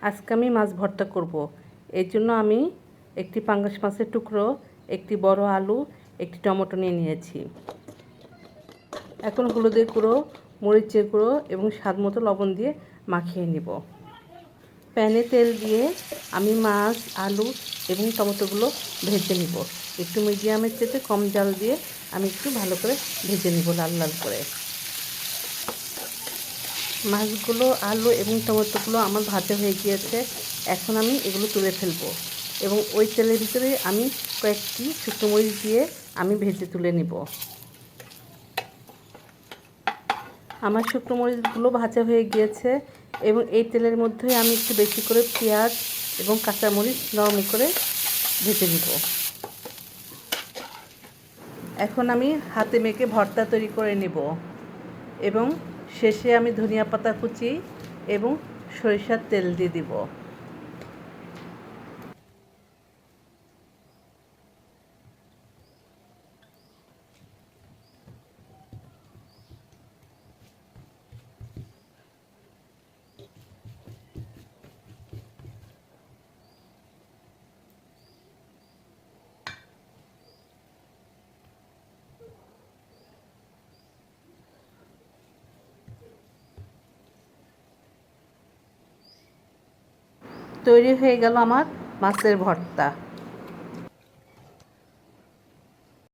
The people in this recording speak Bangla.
আজকে আমি মাছ ভর্তা করব। এর জন্য আমি একটি পাঙ্গাস মাছের টুকরো, একটি বড় আলু, একটি টমেটো নিয়ে নিয়েছি। এখন হলুদের গুঁড়ো, মরিচের গুঁড়ো এবং স্বাদ মতো লবণ দিয়ে মাখিয়ে নিব। প্যানে তেল দিয়ে আমি মাছ, আলু এবং টমেটোগুলো ভেজে নিব। একটু মিডিয়ামের চেয়ে কম জাল দিয়ে আমি একটু ভালো করে ভেজে নিব, লাল লাল করে। মাছগুলো, আলু এবং টমেটোগুলো আমার ভাজা হয়ে গিয়েছে। এখন আমি এগুলো তুলে ফেলবো এবং ওই তেলের ভিতরে আমি কয়েকটি শুকনো মরিচ দিয়ে আমি ভেজে তুলে নিব। আমার শুকনো মরিচগুলো ভাজা হয়ে গিয়েছে এবং এই তেলের মধ্যে আমি একটু বেশি করে পেঁয়াজ এবং কাঁচামরিচ নরম করে ভেজে নিব। এখন আমি হাতে মেখে ভর্তা তৈরি করে নিব এবং শেষে আমি ধনিয়া পাতা কুচি এবং সরিষার তেল দিয়ে দিব। তৈরি হয়ে গেল আমার মাছের ভর্তা।